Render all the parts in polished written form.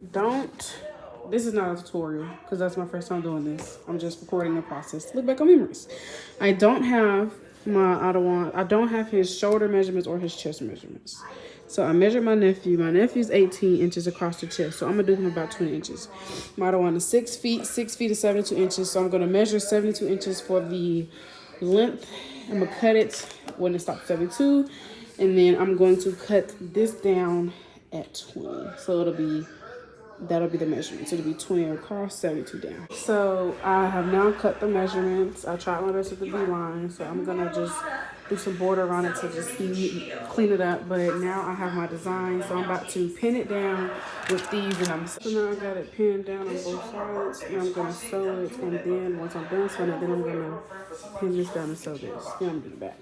This is not a tutorial because that's my first time doing this. I'm just recording the process. Look back on memories. I don't have his shoulder measurements or his chest measurements. So I measured my nephew. My nephew's 18 inches across the chest. So I'm gonna do him about 20 inches. My Adawan is 6 feet. 6 feet is 72 inches. So I'm gonna measure 72 inches for the length. I'm gonna cut it when it stops 72. And then I'm going to cut this down at 20. So that'll be the measurements. It'll be 20 across, 72 down. So I have now cut the measurements. I tried my best with the V-line, so I'm gonna just do some border around it to just clean it up. But now I have my design, so I'm about to pin it down with these. So now I got it pinned down on both sides, and I'm gonna sew it. And then once I'm done sewing it, then I'm gonna pin this down and sew this. Then I'm gonna do the back.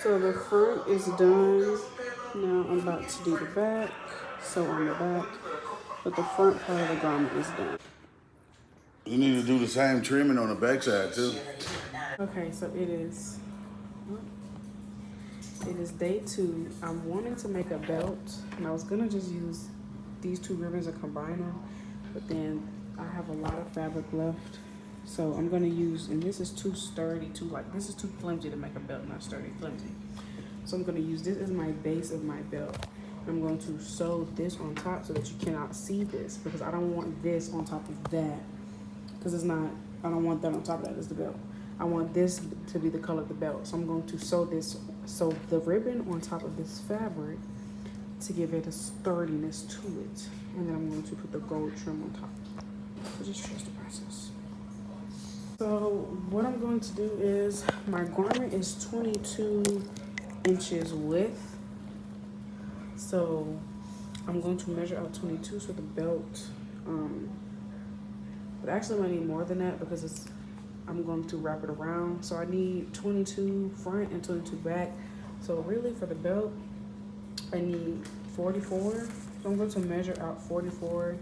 So the front is done. Now I'm about to do the back, sew on the back, but the front part of the garment is done. You need to do the same trimming on the back side too. Okay, so it is day 2. I'm wanting to make a belt, and I was gonna just use these 2 ribbons and combine them, but then I have a lot of fabric left. So I'm gonna use, and this is too sturdy, this is too flimsy to make a belt, not sturdy, flimsy. So I'm gonna use this as my base of my belt. I'm going to sew this on top so that you cannot see this, because I don't want this on top of that, because I don't want that on top of that as the belt. I want this to be the color of the belt. So I'm going to sew the ribbon on top of this fabric to give it a sturdiness to it. And then I'm going to put the gold trim on top. So just trust the process. So what I'm going to do is, my garment is 22 inches width. So I'm going to measure out 22 so the belt, but actually I'm gonna need more than that because I'm going to wrap it around. So I need 22 front and 22 back. So really for the belt, I need 44. So I'm going to measure out 44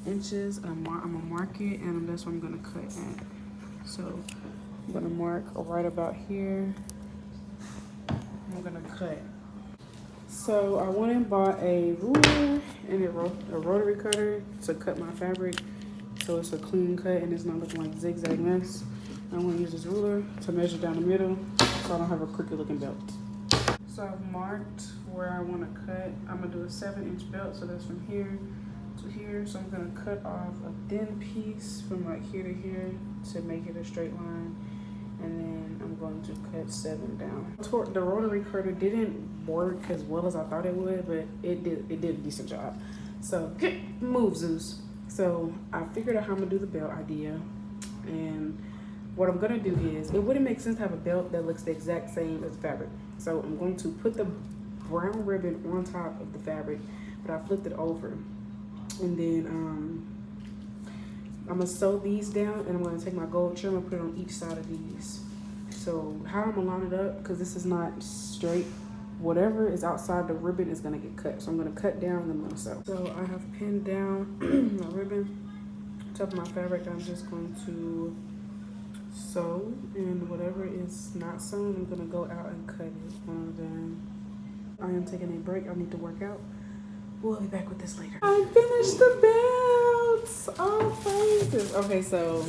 inches and I'm gonna mark it, and that's what I'm gonna cut at. So I'm gonna mark right about here. I'm gonna cut. So I went and bought a ruler and a rotary cutter to cut my fabric, so it's a clean cut and it's not looking like a zigzag mess. I'm gonna use this ruler to measure down the middle so I don't have a crooked looking belt. So I've marked where I want to cut. I'm gonna do a 7-inch belt, so that's from here to here. So I'm gonna cut off a thin piece from like here to here to make it a straight line. And then I'm going to cut 7 down. The rotary cutter didn't work as well as I thought it would, but it did a decent job. So good move, Zeus. So I figured out how I'm gonna do the belt idea. And what I'm gonna do is, it wouldn't make sense to have a belt that looks the exact same as the fabric. So I'm going to put the brown ribbon on top of the fabric, but I flipped it over. And then I'm gonna sew these down, and I'm gonna take my gold trim and put it on each side of these. So how I'm gonna line it up, because this is not straight, whatever is outside the ribbon is gonna get cut. So I'm gonna cut down and I'm gonna sew. So I have pinned down my ribbon, top of my fabric. I'm just going to sew, and whatever is not sewn, I'm gonna go out and cut it when I'm done. I am taking a break. I need to work out. We'll be back with this later. I finished the belts. Oh, praises. Okay, so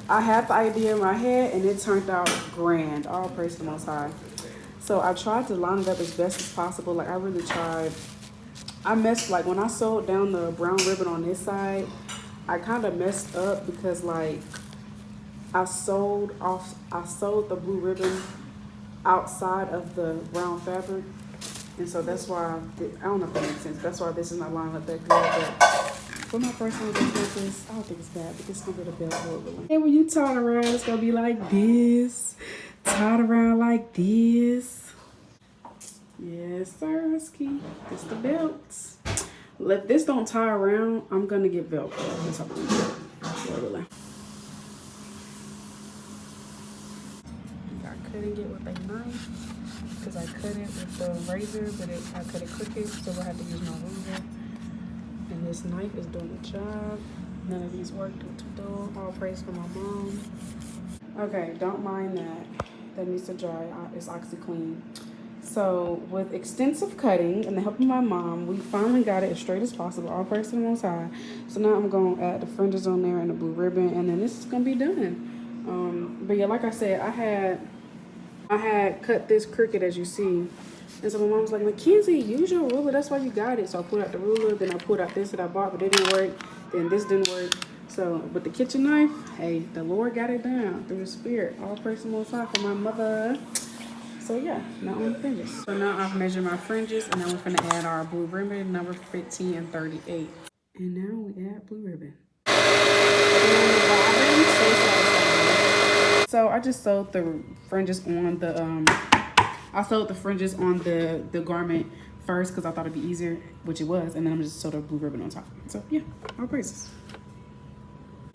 I had the idea in my head and it turned out grand. All praise to the Most High. So I tried to line it up as best as possible. Like I really tried. I messed, like when I sewed down the brown ribbon on this side, I kind of messed up because like I sewed the blue ribbon outside of the brown fabric. And so that's why, I don't know if that makes sense. That's why this is not lining up that good. But for my first time doing this, I don't think it's bad. But it's going to be the belt over. And when you tie it around, it's going to be like this. Tied around like this. Yes, sir, ski. It's the belts. If this don't tie around, I'm going to get Velcro. That's how I'm going to do it. I couldn't get with a knife, because I cut it with the razor, but I cut it crooked, so I had to use my ruler. And this knife is doing the job. None of these worked with though. All praise for my mom. Okay, don't mind that. That needs to dry. It's OxyClean. So So with extensive cutting and the help of my mom, we finally got it as straight as possible, all praise to the Most High. So now I'm going to add the fringes on there and the blue ribbon, and then this is going to be done. But yeah, like I said, I had cut this crooked, as you see. And so my mom was like, Mackenzie, use your ruler. That's why you got it. So I pulled out the ruler. Then I pulled out this that I bought, but it didn't work. Then this didn't work. So with the kitchen knife, hey, the Lord got it down through the Spirit. All praise the Most High for my mother. So yeah, now on the fringes. So now I've measured my fringes, and now we're gonna add our blue ribbon, number 15 and 38. And now we add blue ribbon. So I just sewed the fringes on the garment first because I thought it'd be easier, which it was, and then I'm just sewed a blue ribbon on top. So yeah, all praises.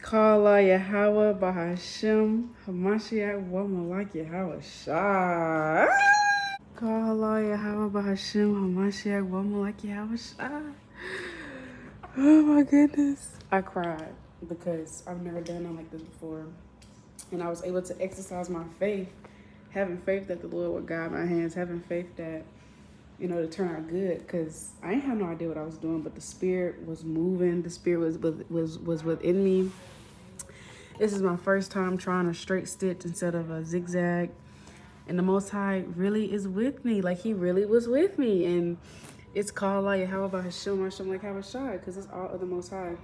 Kala Yahawah, Bahasham, Hamashiach, Wamalak Yahawashi. Kala Yahawah, Bahasham, Hamashiach, Wamalak Yahawashi. Oh my goodness. I cried because I've never done nothing like this before. And I was able to exercise my faith, having faith that the Lord would guide my hands, having faith that, you know, to turn out good, because I ain't have no idea what I was doing, but the Spirit was moving. The Spirit was within me. This is my first time trying a straight stitch instead of a zigzag. And the Most High really is with me. Like, he really was with me. And it's called like Yahawah, Bahasham, like Yahawashi, because it's all of the Most High.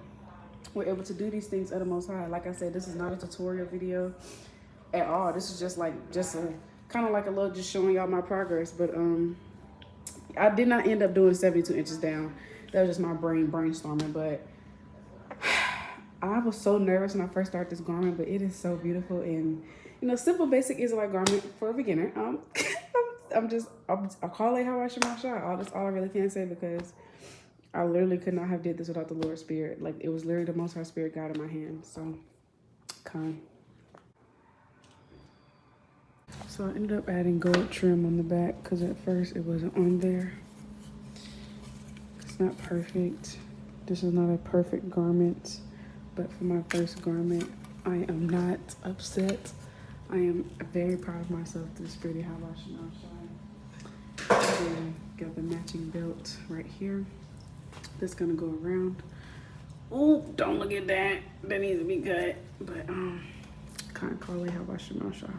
We're able to do these things of the Most High. Like I said, this is not a tutorial video at all. This is just a kind of like a little just showing y'all my progress. But I did not end up doing 72 inches down. That was just my brainstorming. But I was so nervous when I first started this garment, but it is so beautiful and, you know, simple, basic Israelite garment for a beginner. I call it Yahawashi my shot. That's all I really can say, because I literally could not have did this without the Lord's Spirit. Like, it was literally the Most High Spirit God in my hand. So, So I ended up adding gold trim on the back because at first it wasn't on there. It's not perfect. This is not a perfect garment, but for my first garment, I am not upset. I am very proud of myself through the Spirit of Yahawashi. And got the matching belt right here. That's gonna go around. Oh, don't look at that. That needs to be cut. But can't call it Yahawashi.